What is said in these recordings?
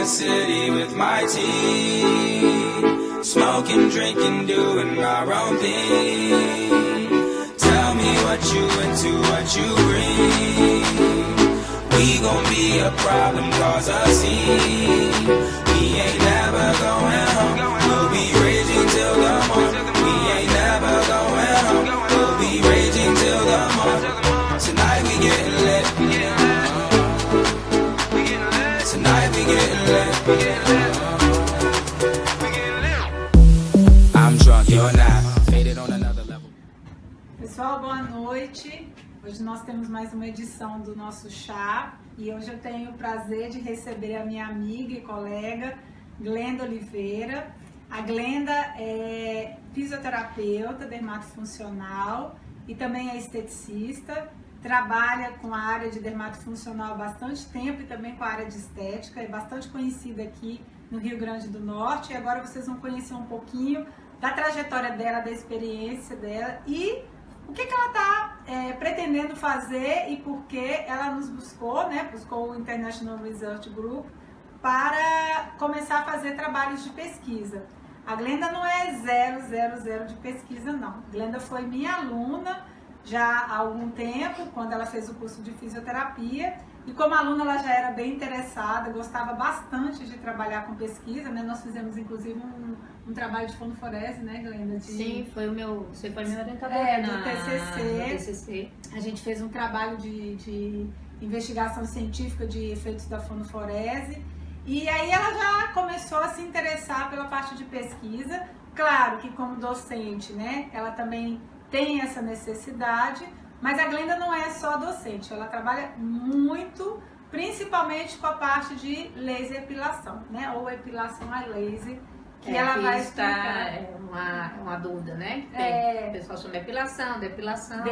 the city with my team, smoking, drinking, doing our own thing. Tell me what you into, what you bring. We gon' be a problem, cause a scene. We ain't never going home. We'll be raging till the morning. We ain't never going home. We'll be raging till the morning. Tonight we getting lit. Tonight we getting lit. I'm drunk, you're not. Faded on another level. Pessoal, boa noite. Hoje nós temos mais uma edição do nosso chá e hoje eu tenho o prazer de receber a minha amiga e colega Glenda Oliveira. A Glenda é fisioterapeuta, dermatofuncional e também é esteticista. Trabalha com a área de dermatofuncional há bastante tempo e também com a área de estética. É bastante conhecida aqui no Rio Grande do Norte. E agora vocês vão conhecer um pouquinho da trajetória dela, da experiência dela e o que ela está pretendendo fazer e por que ela nos buscou, né? Buscou o International Research Group para começar a fazer trabalhos de pesquisa. A Glenda não é 000 de pesquisa, não. A Glenda foi minha aluna já há algum tempo, quando ela fez o curso de fisioterapia. E como aluna ela já era bem interessada, gostava bastante de trabalhar com pesquisa, né? Nós fizemos inclusive um trabalho de fonoforese, né, Glenda? Sim, você foi minha orientadora do TCC. TCC. A gente fez um trabalho de investigação científica de efeitos da fonoforese. E aí ela já começou a se interessar pela parte de pesquisa. Claro que como docente, né, ela também tem essa necessidade, mas a Glenda não é só docente, ela trabalha muito, principalmente com a parte de laser epilação, né, ou epilação a laser, que ela vai explicar. É uma dúvida, né? O pessoal chama epilação, depilação.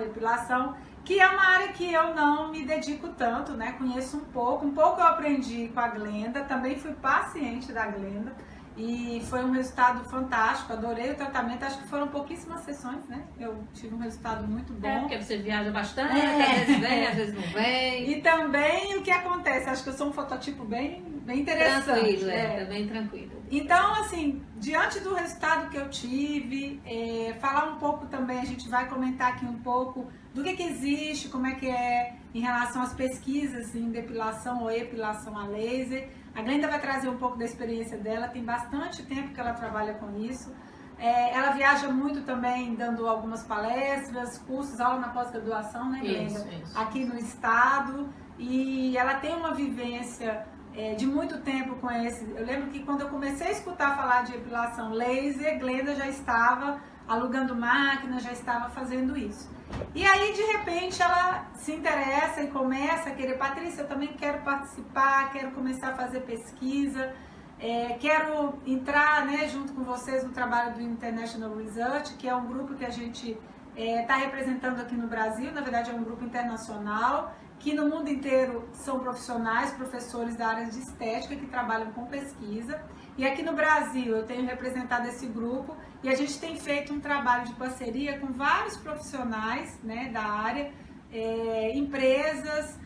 Epilação, que é uma área que eu não me dedico tanto, né? Conheço um pouco eu aprendi com a Glenda, também fui paciente da Glenda e foi um resultado fantástico, adorei o tratamento, acho que foram pouquíssimas sessões, né? Eu tive um resultado muito bom. Porque você viaja bastante, às vezes vem, às vezes não vem. E também o que acontece, acho que eu sou um fototipo bem interessante. Tranquilo, tá bem tranquilo. Então, assim, diante do resultado que eu tive, falar um pouco também, a gente vai comentar aqui um pouco do que existe, como é que é em relação às pesquisas em depilação ou epilação a laser. A Glenda vai trazer um pouco da experiência dela, tem bastante tempo que ela trabalha com isso. Ela viaja muito também, dando algumas palestras, cursos, aula na pós-graduação, né, Glenda? Isso. Aqui no estado. E ela tem uma vivência de muito tempo com esse. Eu lembro que quando eu comecei a escutar falar de epilação laser, Glenda já estava alugando máquina, já estava fazendo isso. E aí, de repente, ela se interessa e começa a querer, Patrícia, eu também quero participar, quero começar a fazer pesquisa, quero entrar, né, junto com vocês no trabalho do International Research, que é um grupo que a gente está representando aqui no Brasil, na verdade é um grupo internacional, que no mundo inteiro são profissionais, professores da área de estética que trabalham com pesquisa. E aqui no Brasil eu tenho representado esse grupo e a gente tem feito um trabalho de parceria com vários profissionais, né, da área, empresas,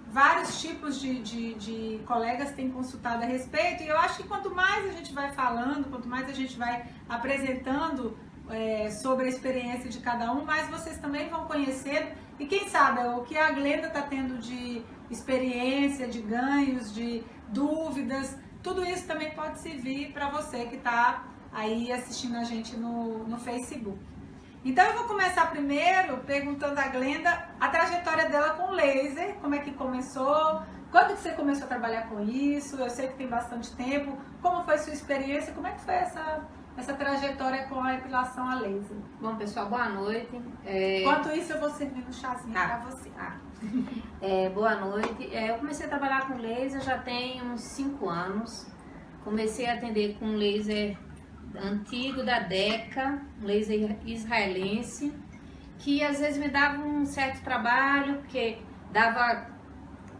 vários tipos de colegas têm consultado a respeito. E eu acho que quanto mais a gente vai falando, quanto mais a gente vai apresentando sobre a experiência de cada um, mais vocês também vão conhecendo. E quem sabe o que a Glenda está tendo de experiência, de ganhos, de dúvidas, tudo isso também pode servir para você que está aí assistindo a gente no Facebook. Então eu vou começar primeiro perguntando a Glenda a trajetória dela com laser, como é que começou, quando que você começou a trabalhar com isso, eu sei que tem bastante tempo, como foi sua experiência, como é que foi essa trajetória com a epilação a laser? Bom, pessoal, boa noite. Enquanto isso, eu vou servir um chazinho para você. Boa noite. Eu comecei a trabalhar com laser já tem uns 5 anos. Comecei a atender com laser antigo da DECA, um laser israelense, que às vezes me dava um certo trabalho, porque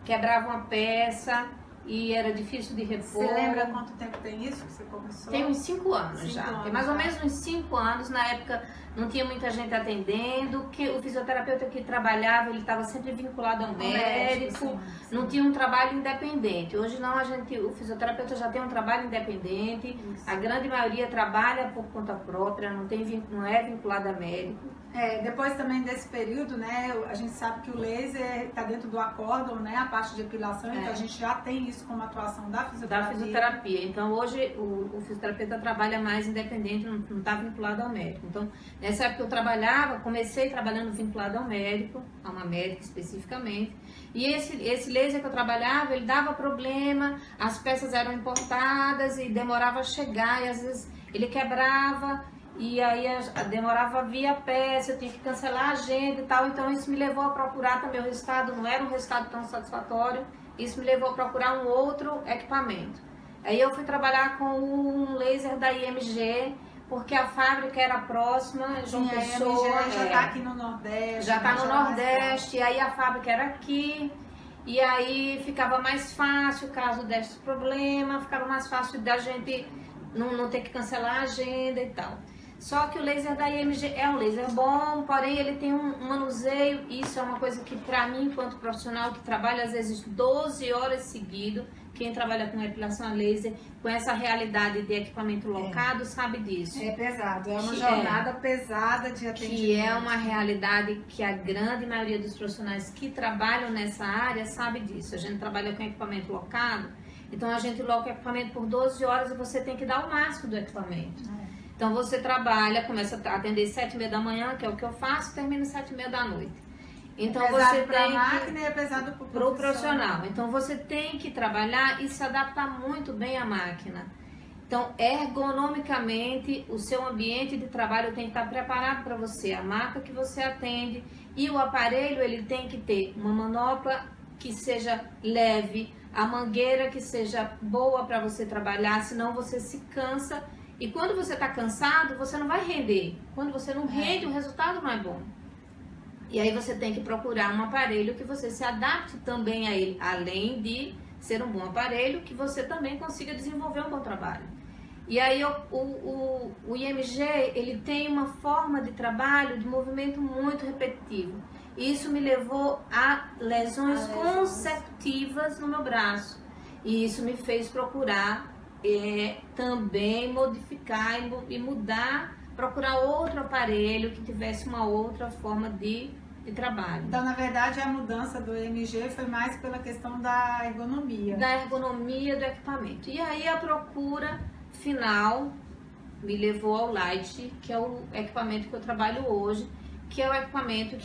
quebrava uma peça e era difícil de repor. Você lembra quanto tempo tem isso que você começou? Tem uns 5 anos já. Tem mais ou menos uns 5 anos. Na época não tinha muita gente atendendo. Que o fisioterapeuta que trabalhava, ele estava sempre vinculado ao médico. Sim. Não tinha um trabalho independente. Hoje não, o fisioterapeuta já tem um trabalho independente. Isso. A grande maioria trabalha por conta própria, não é vinculado a médico. Depois também desse período, né, a gente sabe que o laser está dentro do acórdão, né, a parte de epilação, então a gente já tem isso como atuação da fisioterapia. Então hoje o fisioterapeuta trabalha mais independente, não está vinculado ao médico. Então nessa época eu trabalhava, comecei trabalhando vinculado ao médico, a uma médica especificamente. E esse laser que eu trabalhava, ele dava problema, as peças eram importadas e demorava a chegar, e às vezes ele quebrava. E aí demorava a vir a peça, eu tinha que cancelar a agenda e tal, então isso me levou a procurar também o resultado, não era um resultado tão satisfatório, isso me levou a procurar um outro equipamento. Aí eu fui trabalhar com um laser da IMG, porque a fábrica era próxima, João Pessoa. A IMG já está aqui no Nordeste. Já está no Nordeste, e aí a fábrica era aqui, e aí ficava mais fácil caso desse problema, ficava mais fácil da gente não ter que cancelar a agenda e tal. Só que o laser da IMG é um laser bom, porém ele tem um manuseio, isso é uma coisa que para mim, enquanto profissional que trabalha às vezes 12 horas seguido, quem trabalha com epilação a laser, com essa realidade de equipamento locado, sabe disso. É pesado, é uma jornada pesada de atendimento. Que é uma realidade que a grande maioria dos profissionais que trabalham nessa área sabe disso. A gente trabalha com equipamento locado, então a gente loca o equipamento por 12 horas e você tem que dar o máximo do equipamento. Então você trabalha, começa a atender 7h30 da manhã, que é o que eu faço, termina 7h30 da noite. Então você tem a máquina e é pesado para o profissional. Então você tem que trabalhar e se adaptar muito bem à máquina. Então ergonomicamente o seu ambiente de trabalho tem que estar preparado para você, a marca que você atende, e o aparelho ele tem que ter uma manopla que seja leve, a mangueira que seja boa para você trabalhar, senão você se cansa. E quando você está cansado, você não vai render. Quando você não rende, o resultado não é bom. E aí você tem que procurar um aparelho que você se adapte também a ele, além de ser um bom aparelho, que você também consiga desenvolver um bom trabalho. E aí o IMG, ele tem uma forma de trabalho, de movimento muito repetitivo. Isso me levou a lesões consecutivas no meu braço. E isso me fez procurar também modificar e mudar, procurar outro aparelho que tivesse uma outra forma de trabalho. Então, na verdade, a mudança do EMG foi mais pela questão da ergonomia. Da ergonomia do equipamento. E aí a procura final me levou ao Light, que é o equipamento que eu trabalho hoje, que é o equipamento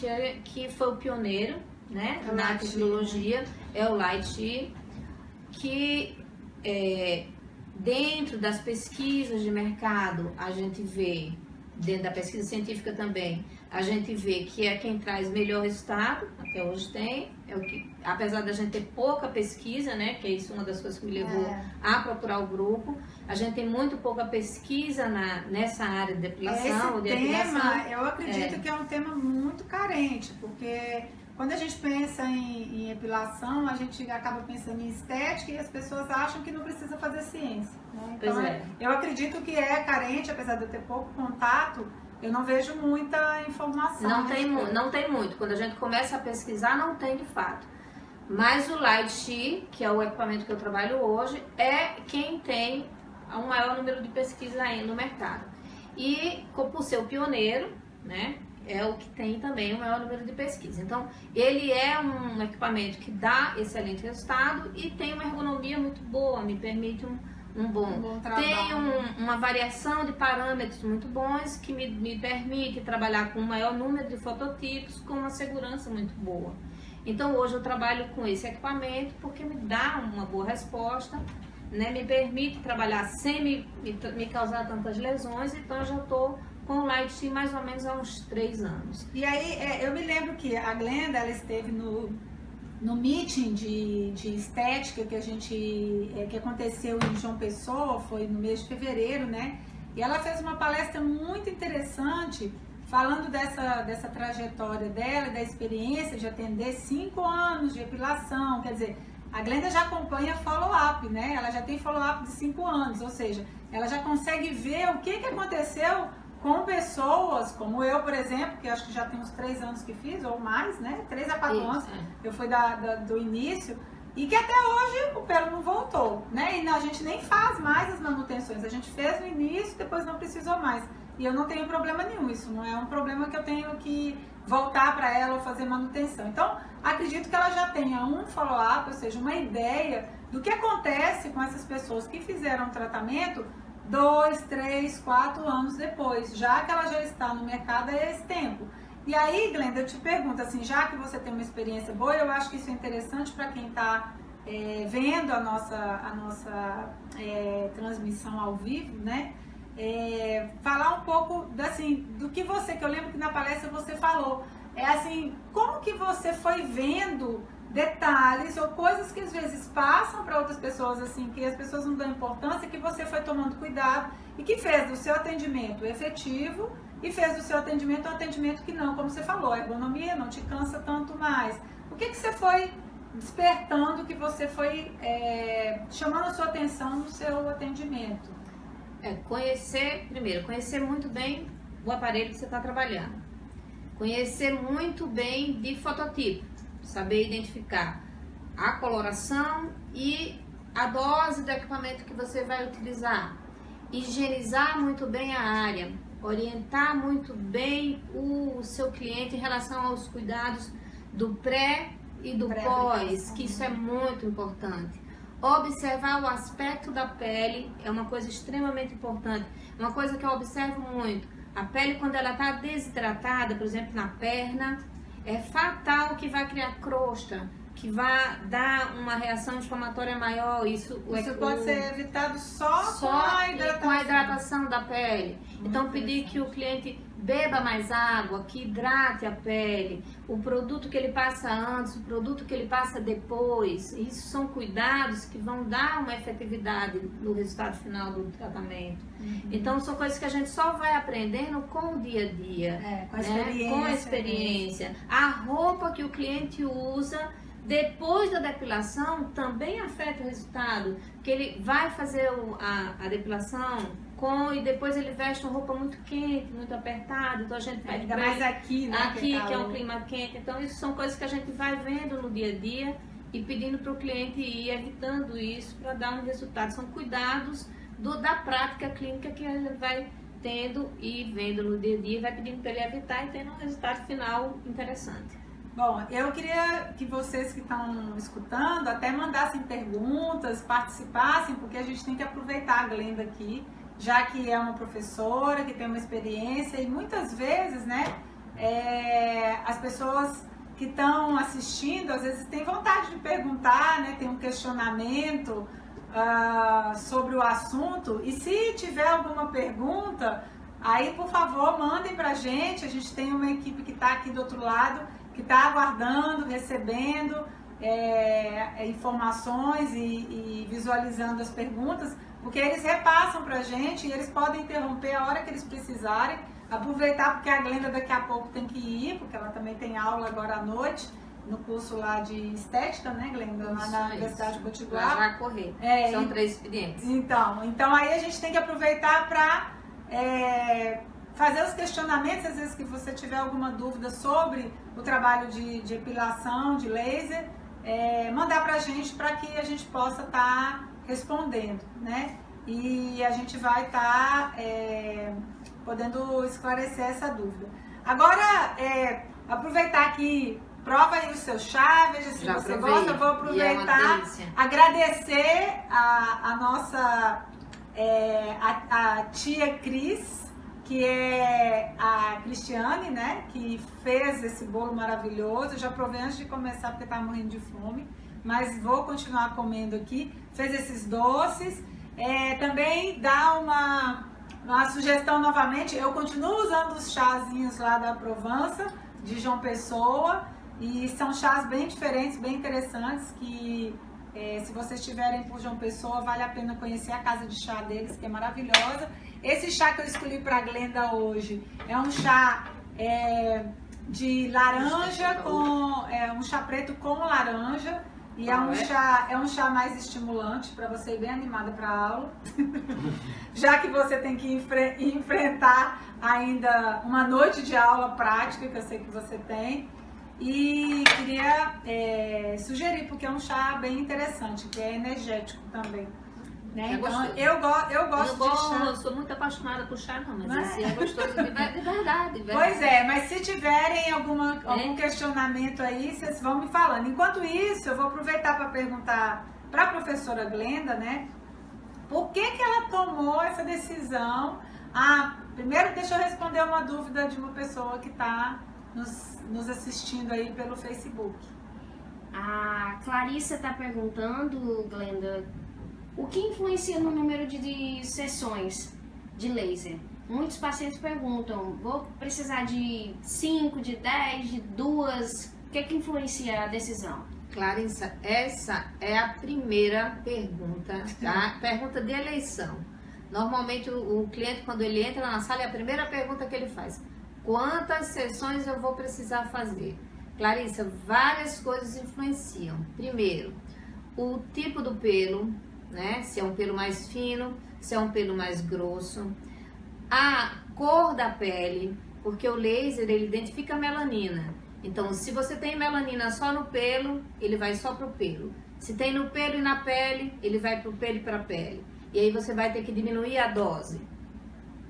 que foi o pioneiro, né, na tecnologia, é o Light, que dentro das pesquisas de mercado, a gente vê, dentro da pesquisa científica também, a gente vê que é quem traz melhor resultado, até hoje tem, apesar da gente ter pouca pesquisa, né, que é isso uma das coisas que me levou a procurar o grupo, a gente tem muito pouca pesquisa nessa área de depilação. Eu acredito que é um tema muito carente, porque quando a gente pensa em epilação, a gente acaba pensando em estética e as pessoas acham que não precisa fazer ciência. Né? Então, eu acredito que é carente, apesar de eu ter pouco contato, eu não vejo muita informação. Não tem muito. Quando a gente começa a pesquisar, não tem de fato. Mas o Light, que é o equipamento que eu trabalho hoje, é quem tem um maior número de pesquisas aí no mercado. E por ser o pioneiro, né? É o que tem também o maior número de pesquisas. Então, ele é um equipamento que dá excelente resultado e tem uma ergonomia muito boa, me permite um bom trabalho. Tem uma variação de parâmetros muito bons que me permite trabalhar com um maior número de fototipos com uma segurança muito boa. Então, hoje eu trabalho com esse equipamento porque me dá uma boa resposta, né? Me permite trabalhar sem me causar tantas lesões, então eu já estou com o Light mais ou menos há uns 3 anos. E aí, eu me lembro que a Glenda, ela esteve no meeting de estética que aconteceu em João Pessoa, foi no mês de fevereiro, né? E ela fez uma palestra muito interessante, falando dessa trajetória dela, da experiência de atender 5 anos de epilação, quer dizer, A Glenda já acompanha follow-up, né? Ela já tem follow-up de 5 anos, ou seja, ela já consegue ver o que aconteceu com pessoas como eu, por exemplo, que acho que já tem uns 3 anos que fiz, ou mais, né? 3 a 4 anos, eu fui do início, e que até hoje o pelo não voltou, né? E a gente nem faz mais as manutenções, a gente fez no início, depois não precisou mais. E eu não tenho problema nenhum, isso não é um problema que eu tenho que voltar para ela ou fazer manutenção. Então, acredito que ela já tenha um follow-up, ou seja, uma ideia do que acontece com essas pessoas que fizeram o tratamento 2, 3, 4 anos depois, já que ela já está no mercado há esse tempo. E aí, Glenda, eu te pergunto, assim, já que você tem uma experiência boa, eu acho que isso é interessante para quem está vendo a nossa transmissão ao vivo, né? Falar um pouco assim, do que eu lembro que na palestra você falou, assim, como que você foi vendo detalhes ou coisas que às vezes passam para outras pessoas, assim, que as pessoas não dão importância, que você foi tomando cuidado e que fez do seu atendimento efetivo e fez do seu atendimento um atendimento que não, como você falou, a ergonomia não te cansa tanto mais. O que você foi despertando, que você foi chamando a sua atenção no seu atendimento? Conhecer muito bem o aparelho que você está trabalhando. Conhecer muito bem de fototipo, saber identificar a coloração e a dose do equipamento que você vai utilizar. Higienizar muito bem a área, orientar muito bem o seu cliente em relação aos cuidados do pré e do pós, que isso é muito importante. Observar o aspecto da pele é uma coisa extremamente importante. Uma coisa que eu observo muito, a pele quando ela está desidratada, por exemplo na perna, é fatal que vai criar crosta, que vai dar uma reação inflamatória maior. Isso pode ser evitado só com a hidratação da pele. Então pedir que o cliente beba mais água, que hidrate a pele, o produto que ele passa antes, o produto que ele passa depois, isso são cuidados que vão dar uma efetividade no resultado final do tratamento. Então são coisas que a gente só vai aprendendo com o dia a dia, com a experiência. A roupa que o cliente usa depois da depilação também afeta o resultado, porque ele vai fazer a depilação e depois ele veste uma roupa muito quente, muito apertada, então a gente pede ainda mais aqui, né? Aqui, que é um clima quente. Então isso são coisas que a gente vai vendo no dia a dia e pedindo para o cliente ir evitando isso para dar um resultado. São cuidados da prática clínica que a gente vai tendo e vendo no dia a dia, vai pedindo para ele evitar e tendo um resultado final interessante. Bom, eu queria que vocês que estão escutando até mandassem perguntas, participassem, porque a gente tem que aproveitar a Glenda aqui, já que é uma professora, que tem uma experiência, e muitas vezes, né, as pessoas que estão assistindo, às vezes têm vontade de perguntar, né, tem um questionamento sobre o assunto, e se tiver alguma pergunta, aí, por favor, mandem pra gente. A gente tem uma equipe que está aqui do outro lado, que está aguardando, recebendo informações e visualizando as perguntas, porque eles repassam pra gente e eles podem interromper a hora que eles precisarem, aproveitar, porque a Glenda daqui a pouco tem que ir, porque ela também tem aula agora à noite, no curso lá de estética, né, Glenda? Lá na Universidade de Potiguar. Ela vai correr, são 3 expedientes. Então aí a gente tem que aproveitar para fazer os questionamentos, às vezes que você tiver alguma dúvida sobre o trabalho de epilação, de laser, mandar pra gente, para que a gente possa estar respondendo, né? E a gente vai estar podendo esclarecer essa dúvida. Agora, aproveitar que prova aí o seu chá, veja se já você provei. gosta. Eu vou aproveitar, agradecer a nossa a tia Cris, que é a Cristiane, né, que fez esse bolo maravilhoso. Eu já provei antes de começar porque estava morrendo de fome, mas vou continuar comendo aqui. Fez esses doces, também dá uma sugestão novamente. Eu continuo usando os chazinhos lá da Provança, de João Pessoa, e são chás bem diferentes, bem interessantes, que se vocês estiverem por João Pessoa, vale a pena conhecer a casa de chá deles, que é maravilhosa. Esse chá que eu escolhi para a Glenda hoje é um chá de laranja, um chá preto com laranja, E é um chá mais estimulante para você ir bem animada para a aula. Já que você tem que enfrentar ainda uma noite de aula prática, que eu sei que você tem. E queria sugerir, porque é um chá bem interessante, que é energético também. Né? Então, eu gosto de chá. Eu sou muito apaixonada por chá, não, mas esse é gostoso de verdade. Pois é, mas se tiverem algum questionamento aí, vocês vão me falando. Enquanto isso, eu vou aproveitar para perguntar para a professora Glenda, né? Por que ela tomou essa decisão? Primeiro, deixa eu responder uma dúvida de uma pessoa que está nos assistindo aí pelo Facebook. A Clarissa está perguntando, Glenda, o que influencia no número de sessões de laser? Muitos pacientes perguntam, vou precisar de 5, de 10, de 2, o que influencia a decisão? Clarissa, essa é a primeira pergunta, tá? Pergunta de eleição. Normalmente o cliente, quando ele entra na sala, é a primeira pergunta que ele faz. Quantas sessões eu vou precisar fazer? Clarissa, várias coisas influenciam. Primeiro, o tipo do pelo, né? Se é um pelo mais fino, se é um pelo mais grosso. A cor da pele, porque o laser, ele identifica a melanina. Então, se você tem melanina só no pelo, ele vai só pro pelo. Se tem no pelo e na pele, ele vai pro pelo e pra pele. E aí você vai ter que diminuir a dose.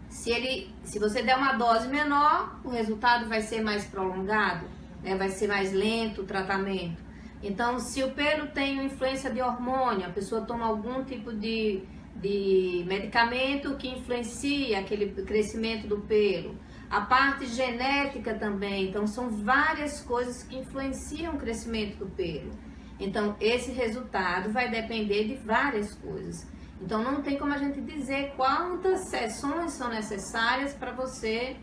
Se você der uma dose menor, o resultado vai ser mais prolongado, né? Vai ser mais lento o tratamento. Então, se o pelo tem influência de hormônio, a pessoa toma algum tipo de medicamento que influencia aquele crescimento do pelo. A parte genética também, então são várias coisas que influenciam o crescimento do pelo. Então, esse resultado vai depender de várias coisas. Então, não tem como a gente dizer quantas sessões são necessárias para você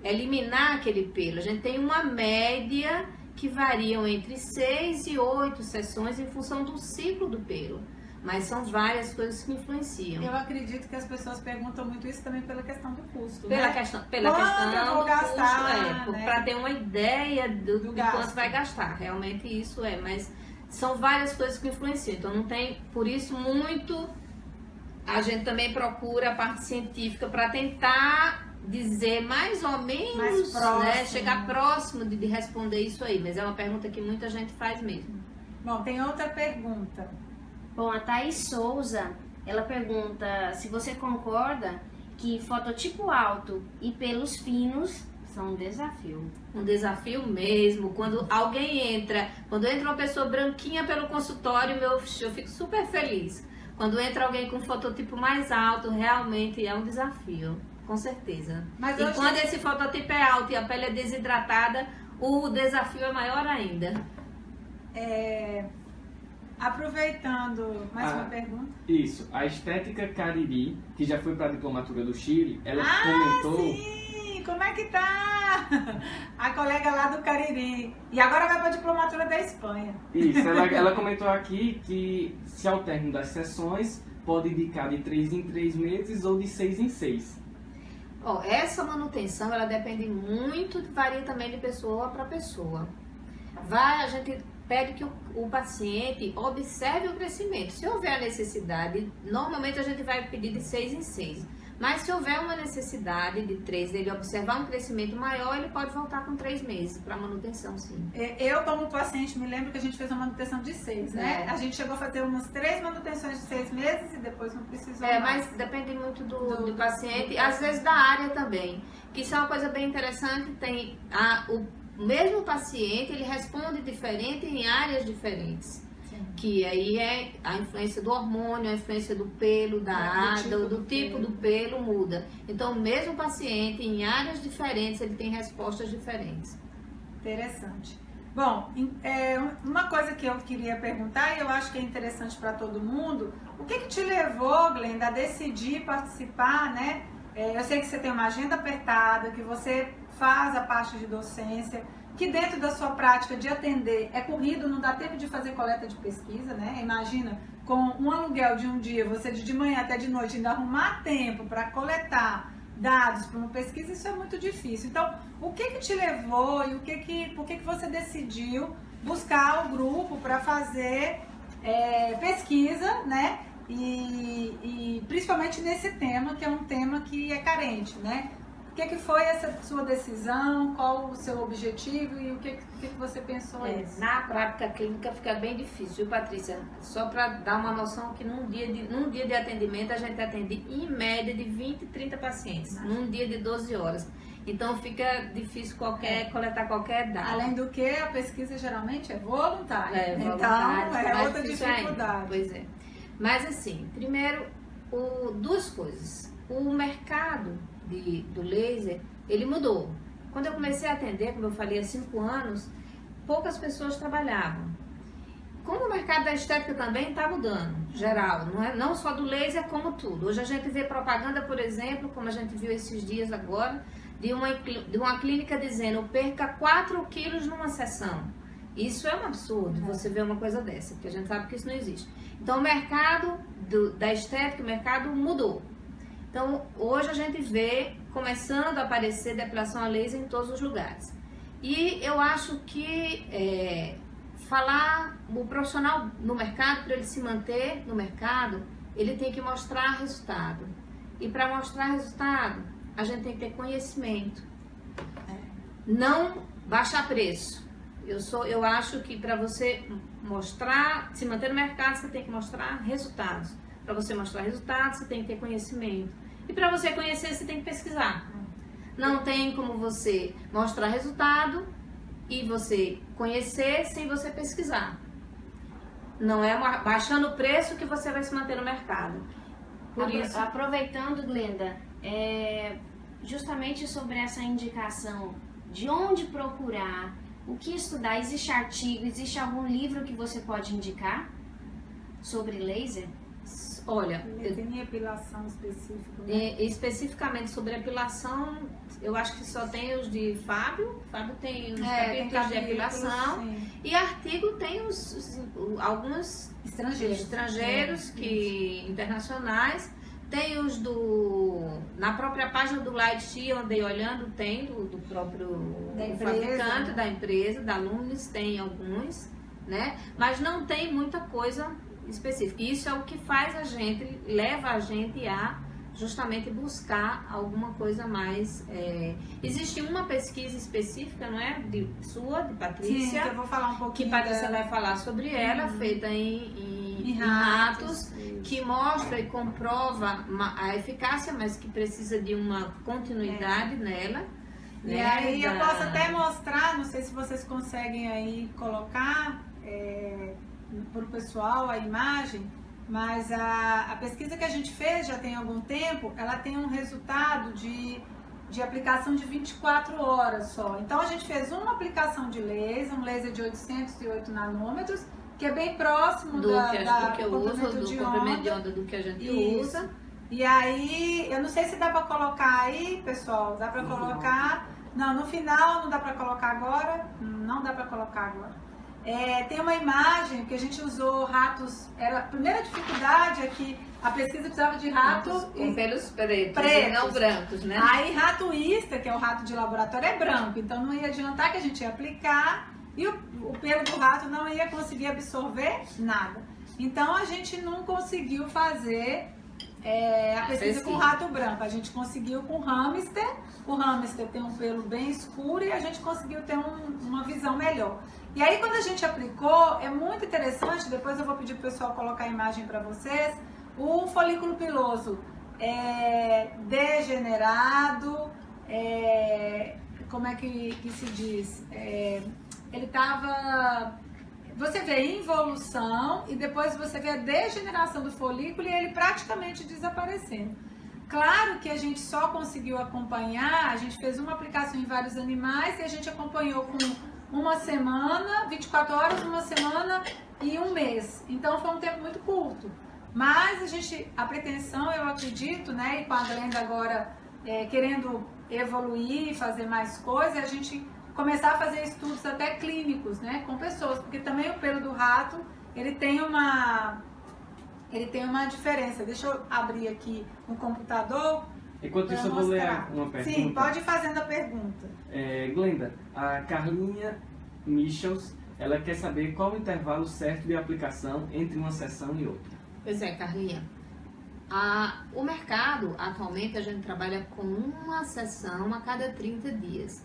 eliminar aquele pelo. A gente tem uma média que variam entre 6 e 8 sessões em função do ciclo do pelo. Mas são várias coisas que influenciam. Eu acredito que as pessoas perguntam muito isso também pela questão do custo. Pela questão eu vou gastar, custo, para ter uma ideia de quanto vai gastar. Realmente isso mas são várias coisas que influenciam. Então não tem, por isso, muito. A gente também procura a parte científica para tentar dizer mais ou menos, né, chegar próximo de responder isso aí. Mas é uma pergunta que muita gente faz mesmo. Bom, tem outra pergunta. Bom, a Thaís Souza, ela pergunta se você concorda que fototipo alto e pelos finos são um desafio. Um desafio mesmo. Quando entra uma pessoa branquinha pelo consultório, eu fico super feliz. Quando entra alguém com fototipo mais alto, realmente é um desafio, com certeza. E quando esse fototipo é alto e a pele é desidratada, o desafio é maior ainda. Aproveitando, mais uma pergunta. Isso, a Estética Cariri, que já foi para a diplomatura do Chile, ela comentou... Sim! Como é que tá? A colega lá do Cariri. E agora vai para a diplomatura da Espanha. Isso, ela comentou aqui que se ao término das sessões, pode indicar de 3 em 3 meses ou de 6 em 6. Essa manutenção, ela depende muito, varia também de pessoa para pessoa. A gente pede que o paciente observe o crescimento. Se houver a necessidade, normalmente a gente vai pedir de 6 em 6. Mas se houver uma necessidade de 3, dele observar um crescimento maior, ele pode voltar com 3 meses para manutenção, sim. Eu, como paciente, me lembro que a gente fez uma manutenção de 6, né? A gente chegou a fazer umas 3 manutenções de 6 meses e depois não precisou mais. Mas depende muito do paciente, às vezes da área também. Que isso é uma coisa bem interessante, tem o mesmo paciente, ele responde diferente em áreas diferentes. Que aí é a influência do hormônio, a influência do pelo, do tipo do pelo muda. Então, o mesmo paciente, em áreas diferentes, ele tem respostas diferentes. Interessante. Bom, uma coisa que eu queria perguntar, e eu acho que é interessante para todo mundo, o que te levou, Glenda, a decidir participar, né? Eu sei que você tem uma agenda apertada, que você faz a parte de docência, que dentro da sua prática de atender é corrido, não dá tempo de fazer coleta de pesquisa, né? Imagina, com um aluguel de um dia, você de manhã até de noite ainda arrumar tempo para coletar dados para uma pesquisa, isso é muito difícil. Então, o que te levou e por que você decidiu buscar o grupo para fazer pesquisa, né? E principalmente nesse tema, que é um tema que é carente, né? O que foi essa sua decisão? Qual o seu objetivo e o que você pensou nisso? Na prática clínica fica bem difícil, viu, Patrícia? Só para dar uma noção que num dia de atendimento a gente atende em média de 20, 30 pacientes, num dia de 12 horas. Então fica difícil coletar qualquer dado. Além do que, a pesquisa geralmente é voluntária. Então é outra dificuldade. Ainda. Pois é. Mas assim, primeiro, duas coisas. O mercado do laser, ele mudou. Quando eu comecei a atender, como eu falei, há 5 anos, poucas pessoas trabalhavam. Como o mercado da estética também está mudando, geral, não só do laser, como tudo. Hoje a gente vê propaganda, por exemplo, como a gente viu esses dias agora, de uma clínica dizendo perca 4 quilos numa sessão. Isso é um absurdo, você vê uma coisa dessa, porque a gente sabe que isso não existe. Então o mercado da estética, o mercado mudou. Então hoje a gente vê começando a aparecer depilação a laser em todos os lugares. E eu acho que o profissional no mercado, para ele se manter no mercado, ele tem que mostrar resultado. E para mostrar resultado, a gente tem que ter conhecimento. Não baixar preço. Eu acho que para você se manter no mercado, você tem que mostrar resultados. Para você mostrar resultados, você tem que ter conhecimento. E para você conhecer, você tem que pesquisar. Não tem como você mostrar resultado e você conhecer sem você pesquisar. Não é baixando o preço que você vai se manter no mercado. Por isso, aproveitando, Glenda, justamente sobre essa indicação de onde procurar, o que estudar, existe artigo, existe algum livro que você pode indicar sobre laser? olha, Tem epilação específica, né? Especificamente sobre epilação, eu acho que só tem os de Fábio. Fábio tem os Tem capítulos de epilação. sim. E artigo tem alguns Estrangeiros. internacionais. Tem os na própria página do Light, eu andei olhando, tem do próprio fabricante da empresa, da Lumis, tem alguns, né? Mas não tem muita coisa específica. Isso é o que faz leva a gente a justamente buscar alguma coisa mais. Existe uma pesquisa específica, não é? De Patrícia. Sim, que eu vou falar um pouquinho. Que Patrícia vai falar sobre ela, feita em ratos, que mostra e comprova a eficácia, mas que precisa de uma continuidade nela. E aí eu posso até mostrar, não sei se vocês conseguem aí colocar para o pessoal a imagem, mas a pesquisa que a gente fez já tem algum tempo, ela tem um resultado de aplicação de 24 horas só. Então a gente fez uma aplicação de laser, um laser de 808 nanômetros, que é bem próximo do que eu uso, do comprimento de onda do que a gente usa. E aí, eu não sei se dá para colocar aí, pessoal, dá para colocar. Não, no final não dá para colocar agora, não dá para colocar agora. Tem uma imagem que a gente usou ratos. A primeira dificuldade é que a pesquisa precisava de ratos com pelos pretos e não brancos, né? Aí rato ista, que é o rato de laboratório, é branco, então não ia adiantar que a gente ia aplicar e o pelo do rato não ia conseguir absorver nada. Então a gente não conseguiu fazer a pesquisa com rato branco. A gente conseguiu com hamster. O hamster tem um pelo bem escuro e a gente conseguiu ter uma visão melhor. E aí quando a gente aplicou, é muito interessante, depois eu vou pedir pro pessoal colocar a imagem para vocês, o folículo piloso degenerado, como é que se diz? Ele estava... Você vê involução e depois você vê a degeneração do folículo e ele praticamente desaparecendo. Claro que a gente só conseguiu acompanhar, a gente fez uma aplicação em vários animais e a gente acompanhou com uma semana, 24 horas, uma semana e um mês. Então foi um tempo muito curto. Mas a pretensão, eu acredito, né, e com a Glenda agora querendo evoluir, fazer mais coisas, a gente começar a fazer estudos até clínicos, né, com pessoas, porque também o pelo do rato, ele tem uma diferença. Deixa eu abrir aqui no computador. Enquanto isso eu vou ler uma pergunta. Sim, pode ir fazendo a pergunta. Glenda, a Carlinha Michels, ela quer saber qual o intervalo certo de aplicação entre uma sessão e outra. Pois é, Carlinha. O mercado, atualmente, a gente trabalha com uma sessão a cada 30 dias.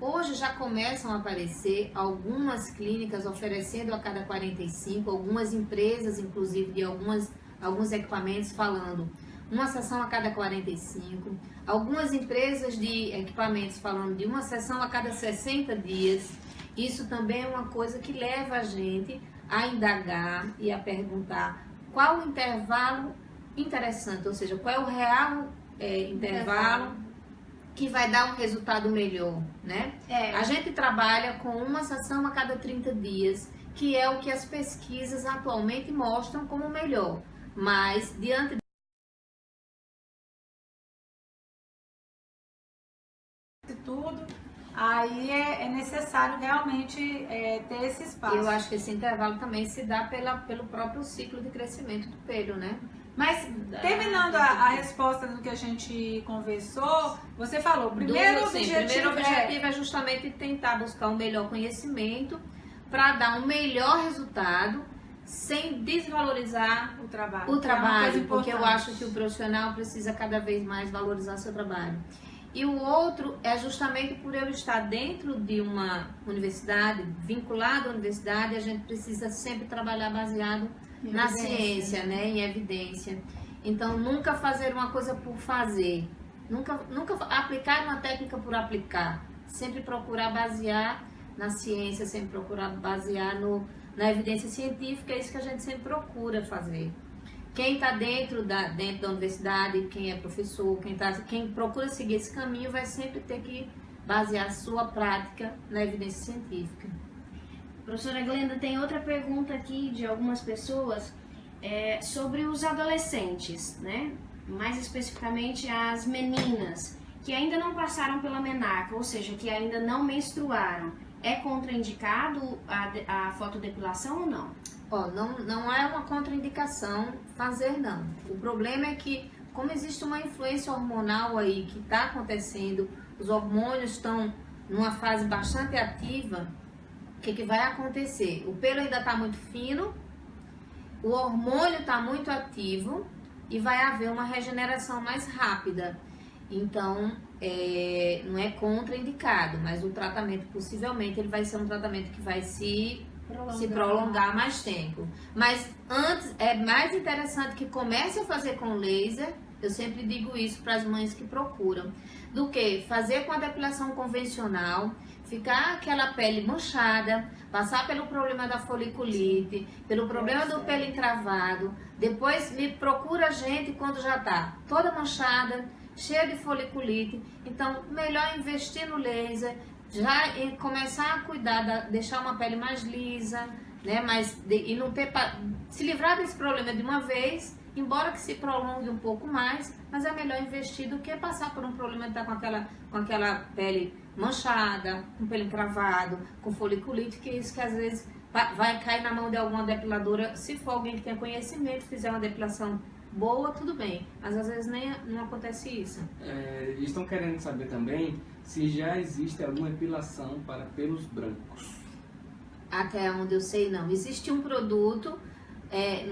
Hoje já começam a aparecer algumas clínicas oferecendo a cada 45, algumas empresas, inclusive, de alguns equipamentos falando uma sessão a cada 45, algumas empresas de equipamentos falando de uma sessão a cada 60 dias. Isso também é uma coisa que leva a gente a indagar e a perguntar qual o intervalo interessante, ou seja, qual é o real intervalo que vai dar um resultado melhor, né? A gente trabalha com uma sessão a cada 30 dias, que é o que as pesquisas atualmente mostram como melhor, mas diante de tudo, aí é necessário realmente ter esse espaço. eu acho que esse intervalo também se dá pelo próprio ciclo de crescimento do pelo, né? Mas, terminando a resposta do que a gente conversou, você falou, o primeiro objetivo é justamente tentar buscar um melhor conhecimento para dar um melhor resultado sem desvalorizar o trabalho. o trabalho, porque eu importante. acho que o profissional precisa cada vez mais valorizar seu trabalho. E o outro é justamente por eu estar dentro de uma universidade, vinculado à universidade, a gente precisa sempre trabalhar baseado na ciência, né, em evidência. Então, nunca fazer uma coisa por fazer, nunca aplicar uma técnica por aplicar, sempre procurar basear na ciência, sempre procurar basear na evidência científica, é isso que a gente sempre procura fazer. Quem está dentro da universidade, quem é professor, quem procura seguir esse caminho, vai sempre ter que basear a sua prática na evidência científica. Professora Glenda, tem outra pergunta aqui de algumas pessoas sobre os adolescentes, né? Mais especificamente as meninas que ainda não passaram pela menarca, ou seja, que ainda não menstruaram. É contraindicado a fotodepilação ou não? Não é uma contraindicação fazer, não. O problema é que, como existe uma influência hormonal aí que está acontecendo, os hormônios estão numa fase bastante ativa, o que vai acontecer? O pelo ainda está muito fino, o hormônio está muito ativo e vai haver uma regeneração mais rápida. Então, não é contraindicado, mas o tratamento, possivelmente, ele vai ser um tratamento que vai se prolongar mais tempo. Mas antes, é mais interessante que comece a fazer com laser, eu sempre digo isso para as mães que procuram, do que fazer com a depilação convencional, ficar aquela pele manchada, passar pelo problema da foliculite, pelo problema do pelo encravado, depois me procura a gente quando já está toda manchada, cheia de foliculite. Então, melhor investir no laser, já começar a cuidar, deixar uma pele mais lisa, né? E não ter se livrar desse problema de uma vez, embora que se prolongue um pouco mais, mas é melhor investir do que passar por um problema de estar com aquela pele manchada, com pelo encravado, com foliculite, que é isso que às vezes vai cair na mão de alguma depiladora. Se for alguém que tenha conhecimento, fizer uma depilação boa, tudo bem, mas às vezes não acontece isso. Estão querendo saber também se já existe alguma epilação para pelos brancos. Até onde eu sei, não. Existe um produto,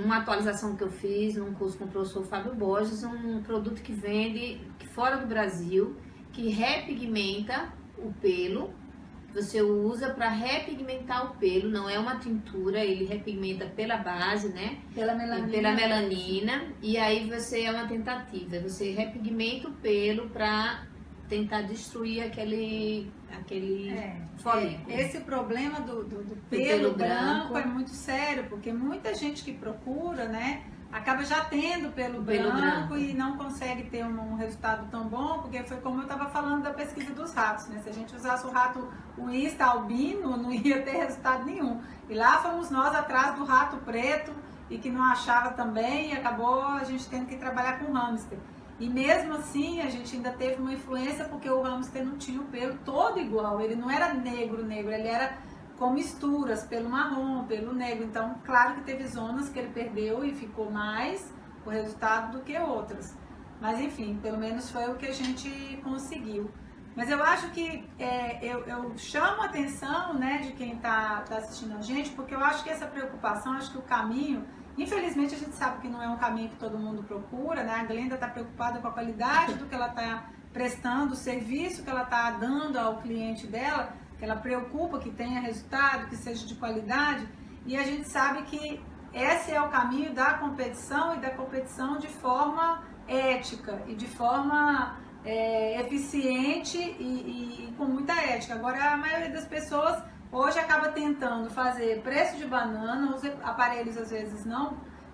numa atualização que eu fiz, num curso com o professor Fábio Borges, um produto que vende fora do Brasil, que repigmenta o pelo. Você usa para repigmentar o pelo, não é uma tintura, ele repigmenta pela base, né? Pela melanina. Pela melanina. E aí é uma tentativa, você repigmenta o pelo para tentar destruir aquele folículo. Esse problema do pelo branco é muito sério, porque muita gente que procura, né, acaba já tendo pelo branco e não consegue ter um resultado tão bom, porque foi como eu estava falando da pesquisa dos ratos, né? Se a gente usasse o rato uísta albino, não ia ter resultado nenhum. E lá fomos nós atrás do rato preto e que não achava também, e acabou a gente tendo que trabalhar com hamster. E mesmo assim, a gente ainda teve uma influência, porque o hamster não tinha o pelo todo igual, ele não era negro, ele era com misturas, pelo marrom, pelo negro. Então, claro que teve zonas que ele perdeu e ficou mais o resultado do que outras. Mas enfim, pelo menos foi o que a gente conseguiu. Mas eu acho que eu chamo a atenção, né, de quem está assistindo a gente, porque eu acho que essa preocupação, acho que o caminho, infelizmente a gente sabe que não é um caminho que todo mundo procura, né? A Glenda está preocupada com a qualidade do que ela está prestando, o serviço que ela está dando ao cliente dela, que ela preocupa que tenha resultado, que seja de qualidade, e a gente sabe que esse é o caminho da competição, e da competição de forma ética e de forma eficiente e com muita ética. Agora, a maioria das pessoas hoje acaba tentando fazer preço de banana, os aparelhos às vezes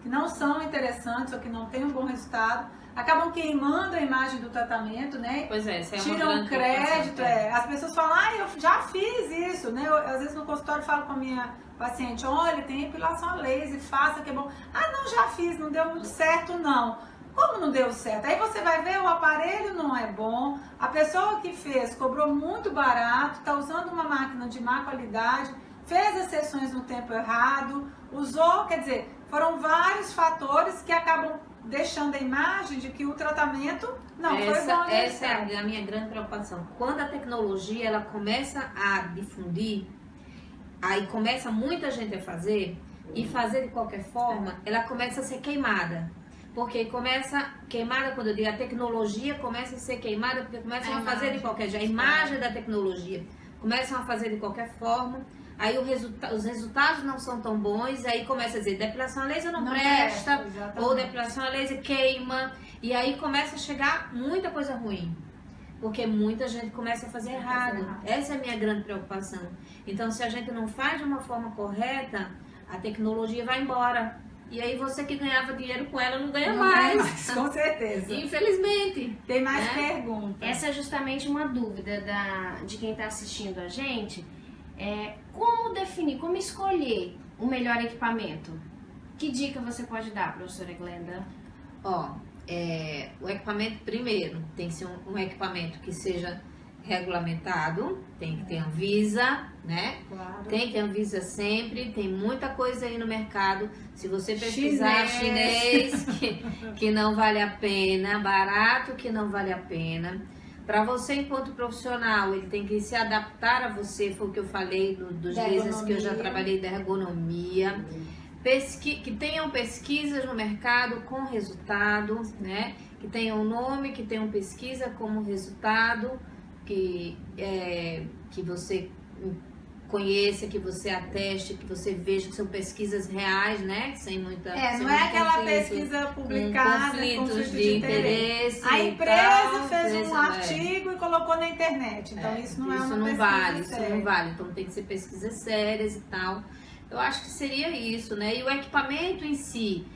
que não são interessantes ou que não têm um bom resultado, acabam queimando a imagem do tratamento, né? Pois é, isso é uma tiram grande crédito, preocupação. as pessoas falam, eu já fiz isso, né? Eu, às vezes no consultório falo com a minha paciente, olha, tem epilação a laser, faça que é bom. Ah, não, já fiz, não deu muito certo, não. Como não deu certo? Aí você vai ver, o aparelho não é bom, a pessoa que fez cobrou muito barato, está usando uma máquina de má qualidade, fez as sessões no tempo errado, usou, quer dizer, foram vários fatores que acabam deixando a imagem de que o tratamento não foi bom. Essa é a minha grande preocupação. Quando a tecnologia ela começa a difundir, aí começa muita gente a fazer, e fazer de qualquer forma, ela começa a ser queimada. Porque começa queimada, quando eu digo a tecnologia começa a ser queimada, porque começam a fazer de qualquer jeito, a imagem da tecnologia começam a fazer de qualquer forma, aí os resultados não são tão bons, aí começa a dizer depilação a laser não presta, ou depilação a laser queima, e aí começa a chegar muita coisa ruim, porque muita gente começa a fazer errado. Essa é a minha grande preocupação. Então, se a gente não faz de uma forma correta, a tecnologia vai embora. E aí você que ganhava dinheiro com ela não ganha mais. Com certeza. Infelizmente. Tem mais perguntas. Essa é justamente uma dúvida de quem está assistindo a gente. Como definir, como escolher o melhor equipamento? Que dica você pode dar, professora Glenda? O equipamento, primeiro, tem que ser um equipamento que seja regulamentado, tem que ter Anvisa, né? Claro. Tem que Anvisa sempre, tem muita coisa aí no mercado. Se você pesquisar chinês que não vale a pena, barato que não vale a pena. Para você, enquanto profissional, ele tem que se adaptar a você, foi o que eu falei dos lasers que eu já trabalhei, da ergonomia. Que tenham pesquisas no mercado com resultado, né? Que tenham nome, que tenham pesquisa como resultado, que você conheça, que você ateste, que você veja que são pesquisas reais, né? Sem muita... não é aquela pesquisa publicada, conflitos de interesse. A empresa fez um artigo e colocou na internet, então isso não é uma pesquisa Isso não vale, então tem que ser pesquisas sérias e tal. Eu acho que seria isso, né? E o equipamento em si,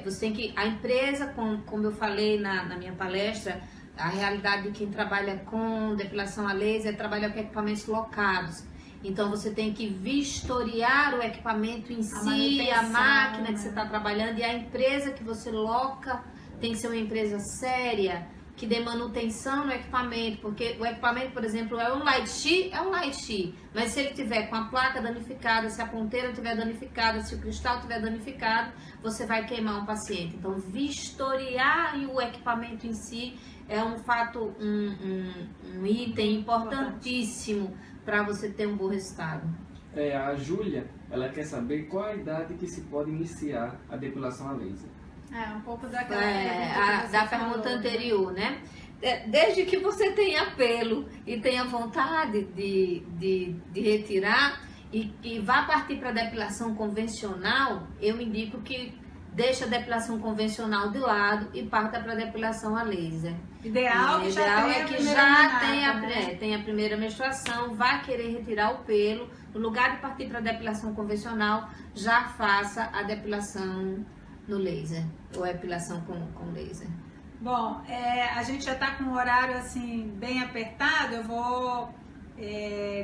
você tem que... A empresa, como eu falei na minha palestra, a realidade de quem trabalha com depilação a laser é trabalhar com equipamentos locados. Então você tem que vistoriar o equipamento em si, a máquina que você está trabalhando, e a empresa que você loca tem que ser uma empresa séria, que dê manutenção no equipamento, porque o equipamento, por exemplo, é um light sheet, mas se ele tiver com a placa danificada, se a ponteira estiver danificada, se o cristal estiver danificado, você vai queimar um paciente. Então, vistoriar o equipamento em si é um fato, um item importantíssimo para você ter um bom resultado. A Júlia, ela quer saber qual a idade que se pode iniciar a depilação a laser. Um pouco daquela da pergunta anterior, né? Desde que você tenha pelo e tenha vontade de retirar e vá partir para a depilação convencional, eu indico que deixa a depilação convencional de lado e parta para a depilação a laser. Ideal que tenha a primeira menstruação, vá querer retirar o pelo, no lugar de partir para a depilação convencional, já faça a depilação no laser, ou a epilação com laser. Bom, a gente já está com um horário assim bem apertado, eu vou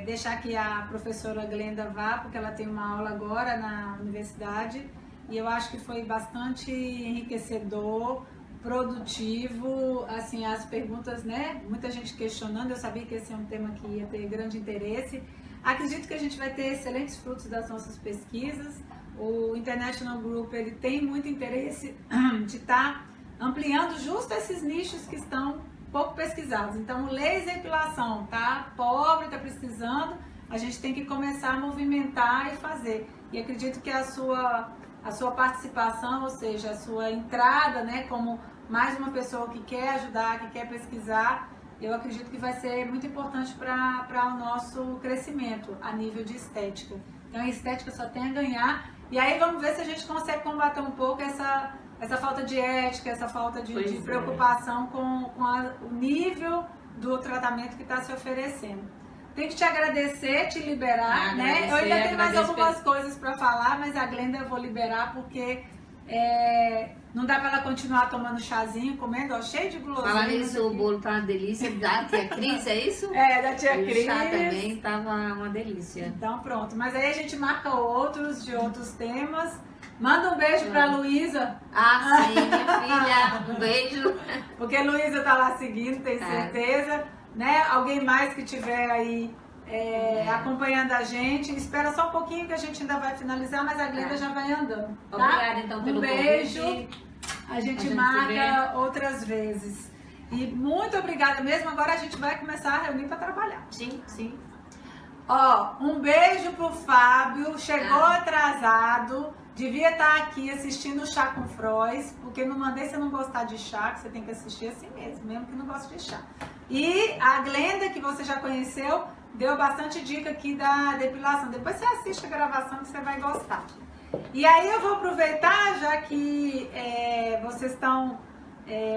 deixar que a professora Glenda vá, porque ela tem uma aula agora na universidade, e eu acho que foi bastante enriquecedor, produtivo, assim, as perguntas, né? Muita gente questionando, eu sabia que esse é um tema que ia ter grande interesse. Acredito que a gente vai ter excelentes frutos das nossas pesquisas. O International Group, ele tem muito interesse de estar ampliando justo esses nichos que estão pouco pesquisados. Então, o laser epilação tá pobre, tá precisando, a gente tem que começar a movimentar e fazer. E acredito que a sua participação, ou seja, a sua entrada, né, como mais uma pessoa que quer ajudar, que quer pesquisar, eu acredito que vai ser muito importante para o nosso crescimento a nível de estética. Então, a estética só tem a ganhar. E aí vamos ver se a gente consegue combater um pouco essa falta de ética, essa falta de preocupação com o nível do tratamento que está se oferecendo. Tenho que te agradecer, te liberar, né? Eu ainda tenho mais algumas coisas para falar, mas a Glenda eu vou liberar porque não dá para ela continuar tomando chazinho, comendo, ó, cheio de guloseima. Falar nisso, o bolo tá uma delícia, da tia Cris, é isso? Da tia Cris. O chá também tava uma delícia. Então pronto, mas aí a gente marca outros de outros temas. Manda um beijo pra Luísa. Ah, sim, minha filha, um beijo. Porque a Luísa tá lá seguindo, tenho certeza. Né? Alguém mais que tiver aí acompanhando a gente. Espera só um pouquinho que a gente ainda vai finalizar, mas a Glenda já vai andando. Tá? Obrigada então pelo beijo. convite. A gente marca outras vezes. E muito obrigada mesmo. Agora a gente vai começar a reunir para trabalhar. Sim, sim. Ó, um beijo pro Fábio. Chegou atrasado. Devia estar aqui assistindo o Chá com Frois, porque não mandei você não gostar de chá, que você tem que assistir assim mesmo que não gosta de chá. E a Glenda, que você já conheceu, deu bastante dica aqui da depilação. Depois você assiste a gravação que você vai gostar. E aí eu vou aproveitar, já que vocês estão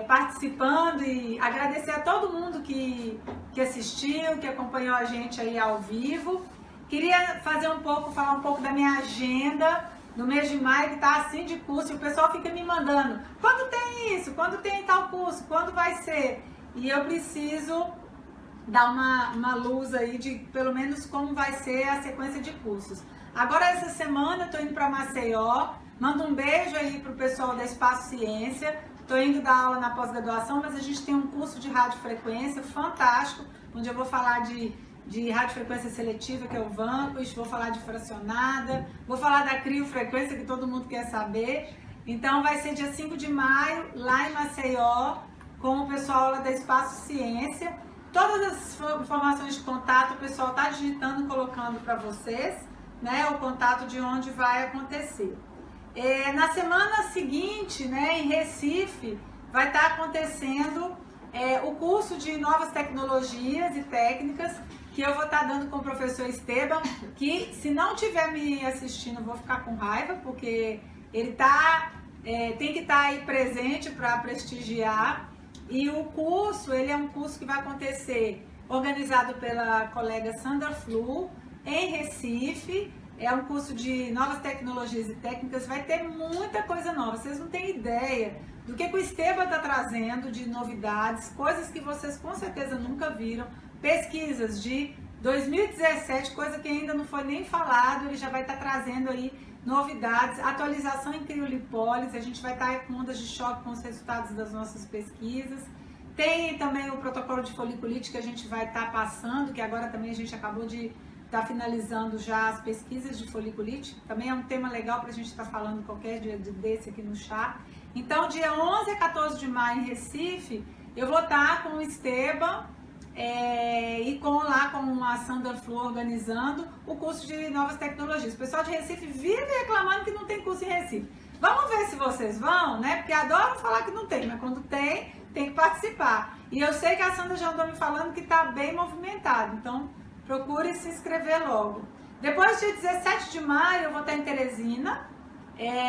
participando, e agradecer a todo mundo que assistiu, que acompanhou a gente aí ao vivo. Queria falar um pouco da minha agenda no mês de maio, que tá assim de curso, e o pessoal fica me mandando, quando tem isso, quando tem tal curso, quando vai ser? E eu preciso dar uma luz aí de pelo menos como vai ser a sequência de cursos. Agora essa semana eu tô indo para Maceió, mando um beijo aí pro pessoal da Espaço Ciência, tô indo dar aula na pós-graduação, mas a gente tem um curso de radiofrequência fantástico, onde eu vou falar de radiofrequência seletiva, que é o Vanquish, vou falar de fracionada, vou falar da criofrequência, que todo mundo quer saber. Então vai ser dia 5 de maio, lá em Maceió, com o pessoal lá da Espaço Ciência. Todas as informações de contato o pessoal está digitando, colocando para vocês, né, o contato de onde vai acontecer. Na semana seguinte, né, em Recife, vai estar acontecendo o curso de novas tecnologias e técnicas, que eu vou estar dando com o professor Esteban, que se não estiver me assistindo, eu vou ficar com raiva, porque ele tem que estar aí presente para prestigiar. E o curso, ele é um curso que vai acontecer organizado pela colega Sandra Flu, em Recife. É um curso de novas tecnologias e técnicas, vai ter muita coisa nova. Vocês não têm ideia do que o Esteban está trazendo de novidades, coisas que vocês com certeza nunca viram. Pesquisas de 2017, coisa que ainda não foi nem falado, ele já vai estar trazendo aí novidades, atualização em criolipólise, a gente vai estar com ondas de choque com os resultados das nossas pesquisas. Tem também o protocolo de foliculite que a gente vai estar passando, que agora também a gente acabou de estar finalizando já as pesquisas de foliculite, também é um tema legal para a gente estar falando qualquer dia desse aqui no chá. Então, dia 11 a 14 de maio em Recife, eu vou estar com o Esteban, e com a Sandra Flu organizando o curso de novas tecnologias. O pessoal de Recife vive reclamando que não tem curso em Recife. Vamos ver se vocês vão, né? Porque adoram falar que não tem, mas quando tem que participar. E eu sei que a Sandra já andou me falando que está bem movimentado, então procure se inscrever logo. Depois, dia 17 de maio, eu vou estar em Teresina.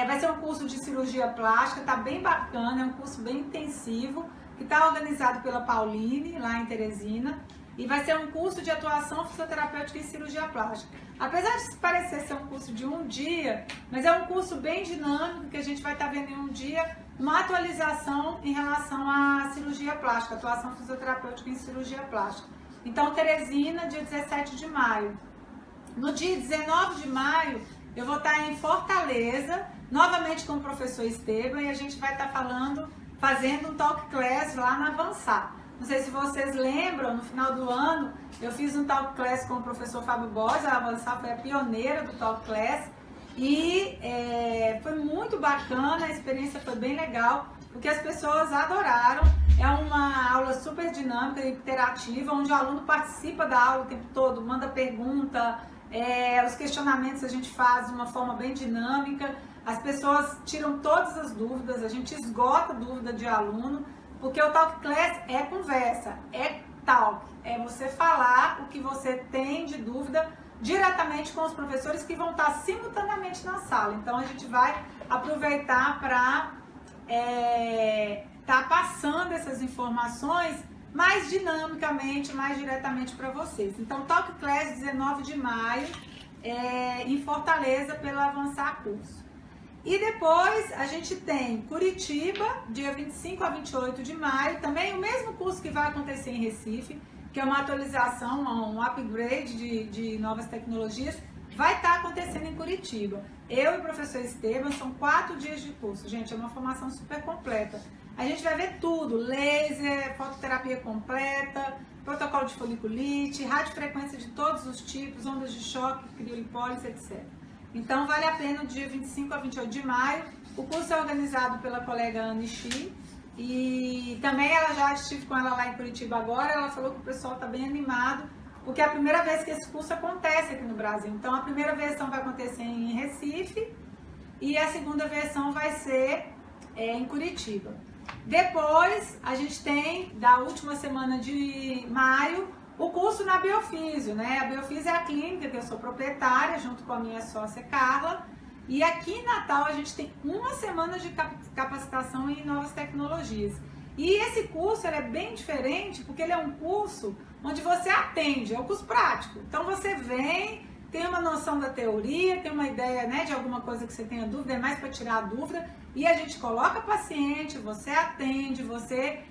Vai ser um curso de cirurgia plástica, tá bem bacana, é um curso bem intensivo, que está organizado pela Pauline, lá em Teresina, e vai ser um curso de atuação fisioterapêutica em cirurgia plástica. Apesar de parecer ser um curso de um dia, mas é um curso bem dinâmico, que a gente vai estar vendo em um dia uma atualização em relação à cirurgia plástica, atuação fisioterapêutica em cirurgia plástica. Então, Teresina, dia 17 de maio. No dia 19 de maio, eu vou estar em Fortaleza, novamente com o professor Esteban, e a gente vai estar fazendo um talk class lá na Avançar. Não sei se vocês lembram, no final do ano, eu fiz um talk class com o professor Fábio Borges, a Avançar foi a pioneira do talk class, E foi muito bacana, a experiência foi bem legal, porque as pessoas adoraram. É uma aula super dinâmica e interativa, onde o aluno participa da aula o tempo todo, manda pergunta, os questionamentos a gente faz de uma forma bem dinâmica, as pessoas tiram todas as dúvidas, a gente esgota a dúvida de aluno, porque o Talk Class é conversa, é talk, é você falar o que você tem de dúvida diretamente com os professores que vão estar simultaneamente na sala. Então a gente vai aproveitar para tá passando essas informações mais dinamicamente, mais diretamente para vocês. Então, Talk Class, 19 de maio, em Fortaleza, pelo Avançar Curso. E depois a gente tem Curitiba, dia 25 a 28 de maio, também o mesmo curso que vai acontecer em Recife, que é uma atualização, um upgrade de novas tecnologias, vai estar acontecendo em Curitiba. Eu e o professor Esteban, são 4 dias de curso. Gente, é uma formação super completa. A gente vai ver tudo, laser, fototerapia completa, protocolo de foliculite, radiofrequência de todos os tipos, ondas de choque, criolipólise, etc. Então, vale a pena o dia 25 a 28 de maio. O curso é organizado pela colega Anne Shi, e também já estive com ela lá em Curitiba agora, ela falou que o pessoal está bem animado, porque é a primeira vez que esse curso acontece aqui no Brasil. Então, a primeira versão vai acontecer em Recife e a segunda versão vai ser em Curitiba. Depois, a gente tem, da última semana de maio, o curso na Biofísio, né? A Biofísio é a clínica que eu sou proprietária, junto com a minha sócia Carla. E aqui em Natal, a gente tem uma semana de capacitação em novas tecnologias. E esse curso é bem diferente, porque ele é um curso onde você atende, é um curso prático. Então, você vem, tem uma noção da teoria, tem uma ideia, né, de alguma coisa que você tenha dúvida, é mais para tirar a dúvida, e a gente coloca paciente, você atende, você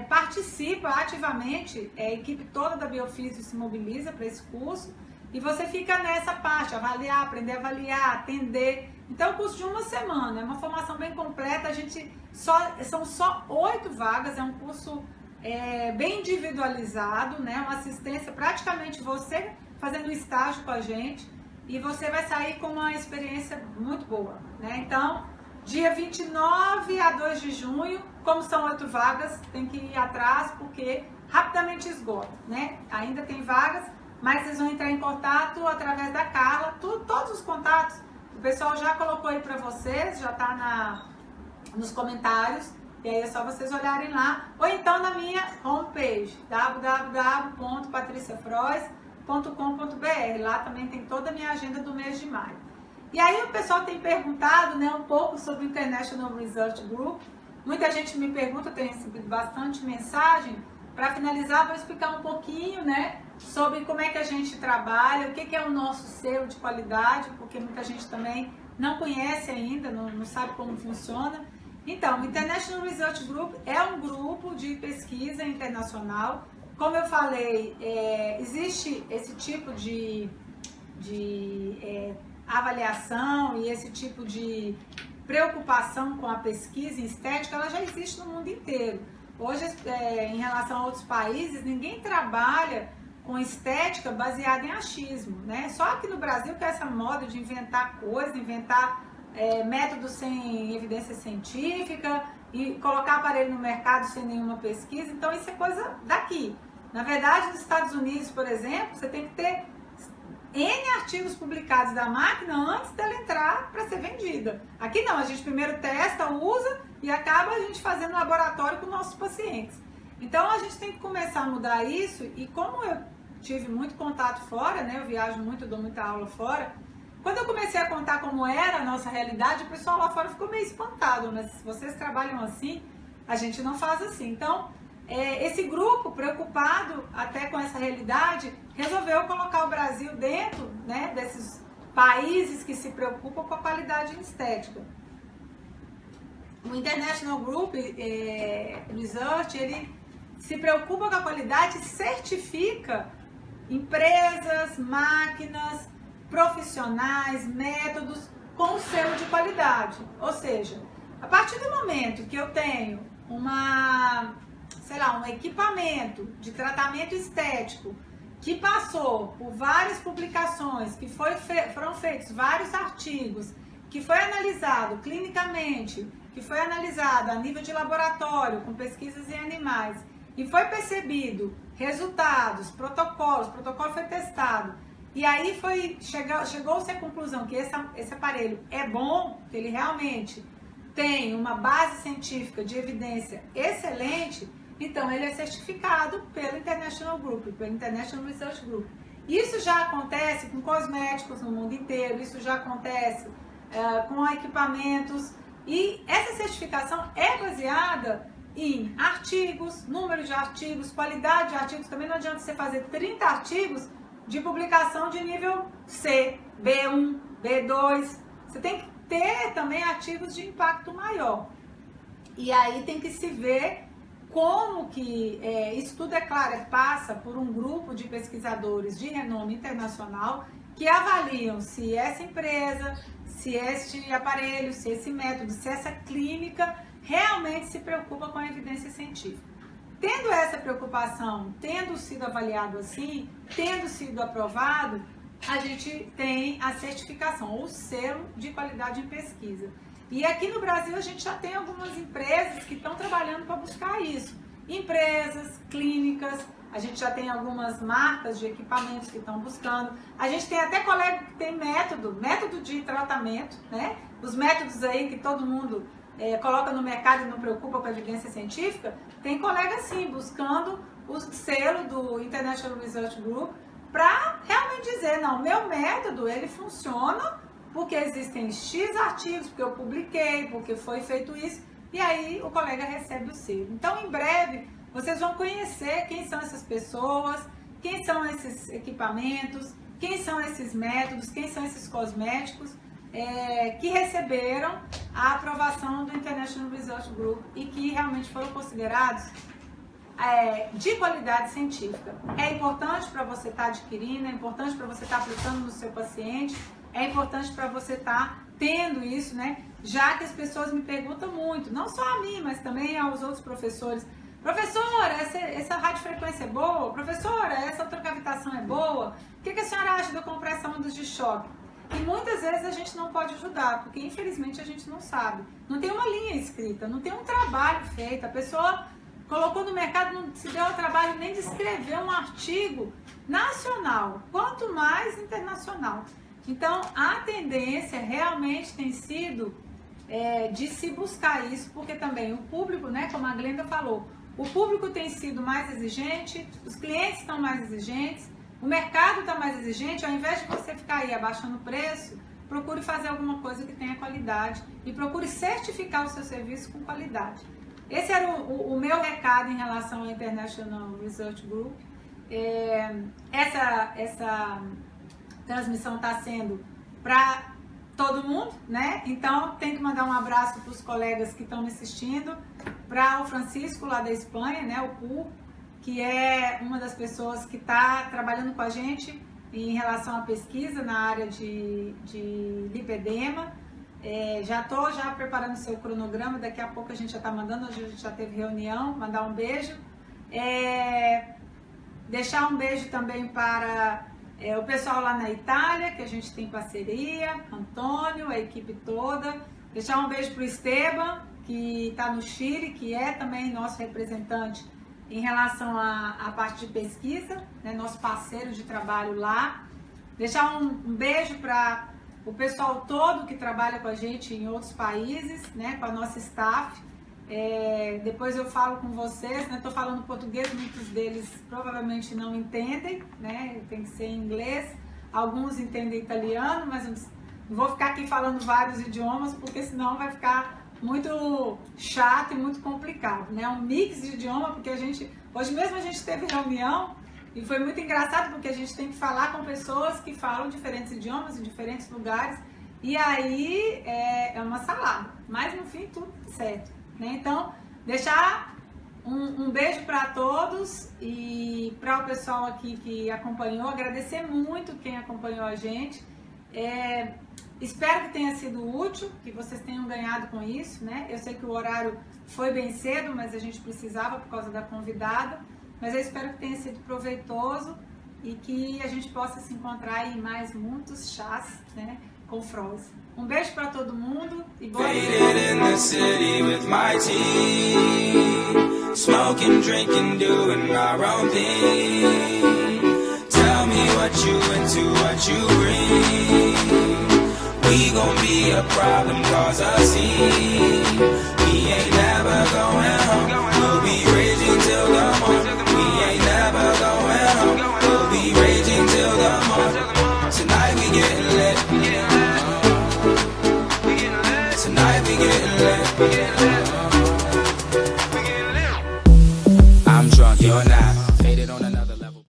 participa ativamente, a equipe toda da Biofísio se mobiliza para esse curso, e você fica nessa parte, avaliar, aprender a avaliar, atender. Então, é um curso de uma semana, é uma formação bem completa, são só 8 vagas, é um curso bem individualizado, né, uma assistência, praticamente você fazendo estágio com a gente, e você vai sair com uma experiência muito boa, né? Então, dia 29 a 2 de junho, como são 8 vagas, tem que ir atrás, porque rapidamente esgota, né? Ainda tem vagas, mas vocês vão entrar em contato através da Carla, todos os contatos, o pessoal já colocou aí para vocês, já está nos comentários, e aí é só vocês olharem lá, ou então na minha homepage, www.patriciafrois.com.br, lá também tem toda a minha agenda do mês de maio. E aí o pessoal tem perguntado, né, um pouco sobre o International Research Group, muita gente me pergunta, eu tenho recebido bastante mensagem. Para finalizar, vou explicar um pouquinho, né, sobre como é que a gente trabalha, o que é o nosso selo de qualidade, porque muita gente também não conhece ainda, não sabe como funciona. Então, o International Research Group é um grupo de pesquisa internacional. Como eu falei, existe esse tipo de avaliação e esse tipo de preocupação com a pesquisa em estética, ela já existe no mundo inteiro. Hoje, em relação a outros países, ninguém trabalha com estética baseada em achismo, né? Só aqui no Brasil que é essa moda de inventar coisas, inventar métodos sem evidência científica e colocar aparelho no mercado sem nenhuma pesquisa. Então, isso é coisa daqui. Na verdade, nos Estados Unidos, por exemplo, você tem que ter N artigos publicados da máquina antes dela entrar para ser vendida. Aqui não, a gente primeiro testa, usa e acaba a gente fazendo laboratório com nossos pacientes. Então, a gente tem que começar a mudar isso, e como eu tive muito contato fora, né, eu viajo muito, dou muita aula fora, quando eu comecei a contar como era a nossa realidade, o pessoal lá fora ficou meio espantado, mas se vocês trabalham assim, a gente não faz assim. Então, esse grupo, preocupado até com essa realidade, resolveu colocar o Brasil dentro, né, desses países que se preocupam com a qualidade em estética. O International Group Research, ele se preocupa com a qualidade e certifica empresas, máquinas, profissionais, métodos com selo de qualidade. Ou seja, a partir do momento que eu tenho um equipamento de tratamento estético que passou por várias publicações, que foram feitos vários artigos, que foi analisado clinicamente, que foi analisado a nível de laboratório, com pesquisas em animais, e foi percebido resultados, protocolo foi testado, e aí chegou-se à conclusão que esse aparelho é bom, que ele realmente tem uma base científica de evidência excelente, então ele é certificado pelo International Group, pelo International Research Group. Isso já acontece com cosméticos no mundo inteiro, isso já acontece com equipamentos, e essa certificação é baseada em artigos, número de artigos, qualidade de artigos. Também não adianta você fazer 30 artigos de publicação de nível C, B1, B2. Você tem que ter também artigos de impacto maior. E aí tem que se ver como que isso tudo, é claro, passa por um grupo de pesquisadores de renome internacional que avaliam se essa empresa, se este aparelho, se esse método, se essa clínica realmente se preocupa com a evidência científica. Tendo essa preocupação, tendo sido avaliado assim, tendo sido aprovado, a gente tem a certificação, ou selo de qualidade em pesquisa. E aqui no Brasil a gente já tem algumas empresas que estão trabalhando para buscar isso. Empresas, clínicas, a gente já tem algumas marcas de equipamentos que estão buscando. A gente tem até colega que tem método de tratamento, né? Os métodos aí que todo mundo coloca no mercado e não preocupa com a evidência científica. Tem colega sim buscando o selo do International Research Group para realmente dizer, não, meu método ele funciona porque existem X artigos, porque eu publiquei, porque foi feito isso, e aí o colega recebe o selo. Então, em breve, vocês vão conhecer quem são essas pessoas, quem são esses equipamentos, quem são esses métodos, quem são esses cosméticos que receberam a aprovação do International Research Group e que realmente foram considerados de qualidade científica. É importante para você estar adquirindo, é importante para você estar aplicando no seu paciente, é importante para você estar tendo isso, né? Já que as pessoas me perguntam muito, não só a mim, mas também aos outros professores. Professora, essa radiofrequência é boa? Professora, essa ultracavitação é boa? O que a senhora acha de eu comprar essa onda de choque? E muitas vezes a gente não pode ajudar, porque infelizmente a gente não sabe. Não tem uma linha escrita, não tem um trabalho feito. A pessoa colocou no mercado, não se deu ao trabalho nem de escrever um artigo nacional, quanto mais internacional. Então, a tendência realmente tem sido de se buscar isso, porque também o público, né, como a Glenda falou, o público tem sido mais exigente, os clientes estão mais exigentes, o mercado está mais exigente. Ao invés de você ficar aí abaixando o preço, procure fazer alguma coisa que tenha qualidade e procure certificar o seu serviço com qualidade. Esse era o meu recado em relação ao International Research Group. Essa transmissão está sendo para todo mundo, né? Então, tem que mandar um abraço para os colegas que estão me assistindo, para o Francisco, lá da Espanha, né? O PU, que é uma das pessoas que está trabalhando com a gente em relação à pesquisa na área de lipedema. Já estou preparando o seu cronograma, daqui a pouco a gente já está mandando, hoje a gente já teve reunião, mandar um beijo. Deixar um beijo também para o pessoal lá na Itália, que a gente tem parceria, Antônio, a equipe toda. Deixar um beijo para o Esteban, que está no Chile, que é também nosso representante em relação à parte de pesquisa, né, nosso parceiro de trabalho lá. Deixar um beijo para o pessoal todo que trabalha com a gente em outros países, né, com a nossa staff. Depois eu falo com vocês, né? Estou falando português, muitos deles provavelmente não entendem, né? Tem que ser em inglês. Alguns entendem italiano, mas não vou ficar aqui falando vários idiomas, porque senão vai ficar muito chato e muito complicado, né? Um mix de idioma, porque hoje mesmo a gente teve reunião e foi muito engraçado, porque a gente tem que falar com pessoas que falam diferentes idiomas em diferentes lugares, e aí é uma salada, mas no fim tudo certo. Então, deixar um beijo para todos e para o pessoal aqui que acompanhou, agradecer muito quem acompanhou a gente. Espero que tenha sido útil, que vocês tenham ganhado com isso, né? Eu sei que o horário foi bem cedo, mas a gente precisava por causa da convidada, mas eu espero que tenha sido proveitoso e que a gente possa se encontrar em mais muitos chás, né, com Frozen. Um beijo para todo mundo e boa Faded in the city with my team, smoking, drinking, doing our own thing. Tell me what you into, what you bring. We gon' be a problem, cause a scene. We ain't